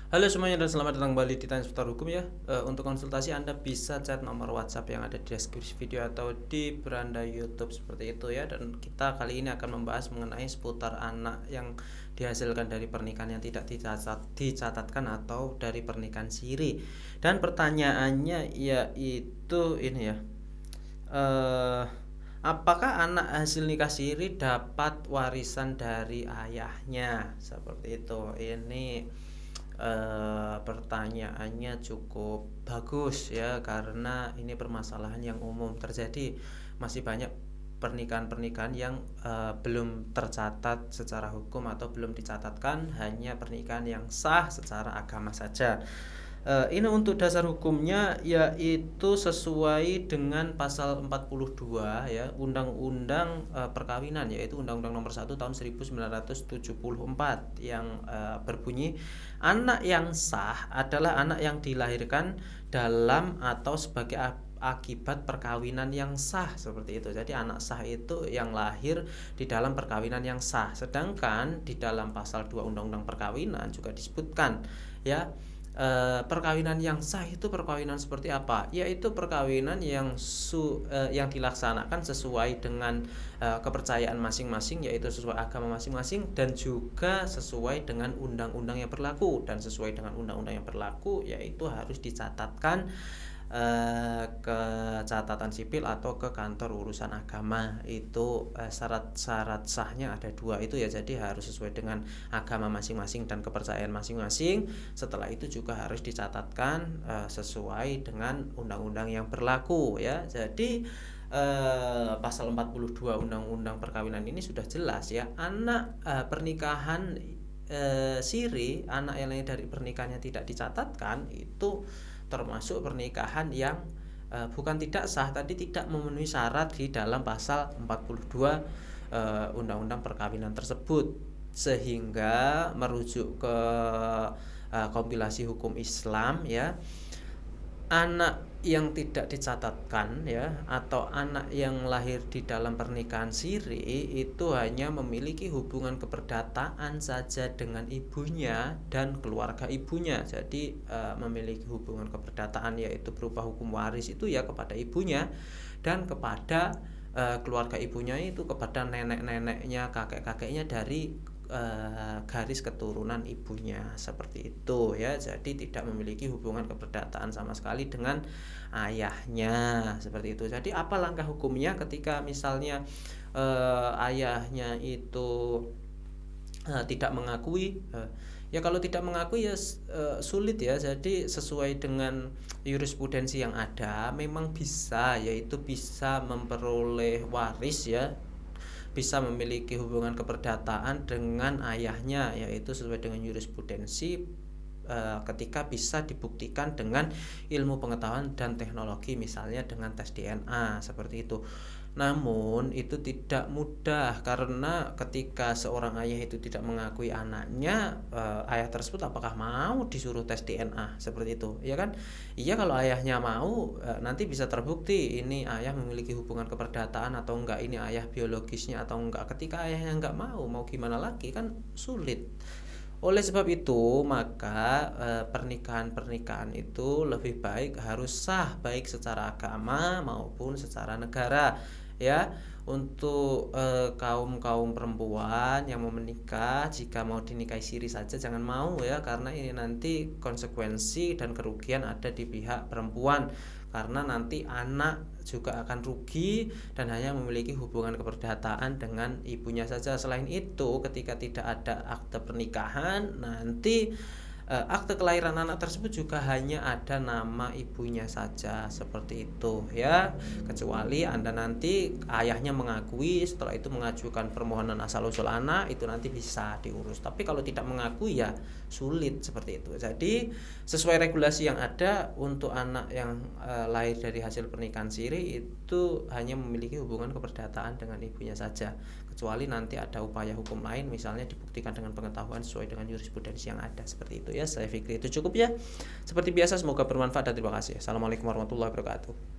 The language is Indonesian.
Halo semuanya dan selamat datang kembali di Tanya Seputar Hukum ya. Untuk konsultasi Anda bisa chat nomor WhatsApp yang ada di deskripsi video atau di beranda YouTube seperti itu ya. Dan kita kali ini akan membahas mengenai seputar anak yang dihasilkan dari pernikahan yang tidak dicatatkan atau dari pernikahan siri. Dan pertanyaannya yaitu ini ya. Eh, Apakah anak hasil nikah siri dapat warisan dari ayahnya? Seperti itu. Ini pertanyaannya cukup bagus ya, karena ini permasalahan yang umum terjadi. Masih banyak pernikahan-pernikahan yang belum tercatat secara hukum atau belum dicatatkan, hanya pernikahan yang sah secara agama saja. Ini untuk dasar hukumnya yaitu sesuai dengan pasal 42 ya Undang-Undang Perkawinan, yaitu Undang-Undang Nomor 1 tahun 1974 yang berbunyi anak yang sah adalah anak yang dilahirkan dalam atau sebagai akibat perkawinan yang sah, seperti itu. Jadi anak sah itu yang lahir di dalam perkawinan yang sah. Sedangkan di dalam pasal 2 Undang-Undang Perkawinan juga disebutkan ya, perkawinan yang sah itu perkawinan seperti apa? Yaitu perkawinan yang dilaksanakan sesuai dengan kepercayaan masing-masing, yaitu sesuai agama masing-masing, dan juga sesuai dengan undang-undang yang berlaku. Dan sesuai dengan undang-undang yang berlaku yaitu harus dicatatkan ke catatan sipil atau ke kantor urusan agama. Itu syarat-syarat sahnya ada dua itu ya. Jadi harus sesuai dengan agama masing-masing dan kepercayaan masing-masing. Setelah itu juga harus dicatatkan sesuai dengan undang-undang yang berlaku ya. Jadi pasal 42 Undang-Undang Perkawinan ini sudah jelas ya, anak pernikahan siri, anak yang lain dari pernikahan yang tidak dicatatkan itu termasuk pernikahan yang bukan tidak sah, tadi tidak memenuhi syarat di dalam pasal 42 Undang-Undang Perkawinan tersebut, sehingga merujuk ke kompilasi hukum Islam ya, anak yang tidak dicatatkan ya, atau anak yang lahir di dalam pernikahan siri itu hanya memiliki hubungan keperdataan saja dengan ibunya dan keluarga ibunya. Jadi memiliki hubungan keperdataan yaitu berupa hukum waris itu ya kepada ibunya dan kepada keluarga ibunya itu kepada nenek-neneknya, kakek-kakeknya dari garis keturunan ibunya, seperti itu ya. Jadi tidak memiliki hubungan keperdataan sama sekali dengan ayahnya, seperti itu. Jadi apa langkah hukumnya ketika misalnya ayahnya itu tidak mengakui? Ya kalau tidak mengakui ya sulit ya. Jadi sesuai dengan jurisprudensi yang ada memang bisa, yaitu bisa memperoleh waris ya, bisa memiliki hubungan keperdataan dengan ayahnya, yaitu sesuai dengan jurisprudensi ketika bisa dibuktikan dengan ilmu pengetahuan dan teknologi, misalnya dengan tes DNA seperti itu. Namun itu tidak mudah, karena ketika seorang ayah itu tidak mengakui anaknya, ayah tersebut apakah mau disuruh tes DNA seperti itu, ya kan? Iya, kalau ayahnya mau nanti bisa terbukti ini ayah memiliki hubungan keperdataan atau enggak, ini ayah biologisnya atau enggak. Ketika ayahnya enggak mau gimana lagi, kan sulit. Oleh sebab itu, maka pernikahan-pernikahan itu lebih baik harus sah, baik secara agama maupun secara negara ya. Untuk kaum-kaum perempuan yang mau menikah, jika mau dinikahi siri saja jangan mau ya, karena ini nanti konsekuensi dan kerugian ada di pihak perempuan, karena nanti anak juga akan rugi dan hanya memiliki hubungan keperdataan dengan ibunya saja. Selain itu, ketika tidak ada akte pernikahan, nanti akte kelahiran anak tersebut juga hanya ada nama ibunya saja, seperti itu ya. Kecuali Anda nanti ayahnya mengakui, setelah itu mengajukan permohonan asal usul anak, itu nanti bisa diurus. Tapi kalau tidak mengakui ya sulit, seperti itu. Jadi sesuai regulasi yang ada, untuk anak yang lahir dari hasil pernikahan siri itu hanya memiliki hubungan keperdataan dengan ibunya saja, kecuali nanti ada upaya hukum lain, misalnya dibuktikan dengan pengetahuan sesuai dengan jurisprudensi yang ada, seperti itu ya. Saya pikir itu cukup ya. Seperti biasa, semoga bermanfaat dan terima kasih. Assalamualaikum warahmatullahi wabarakatuh.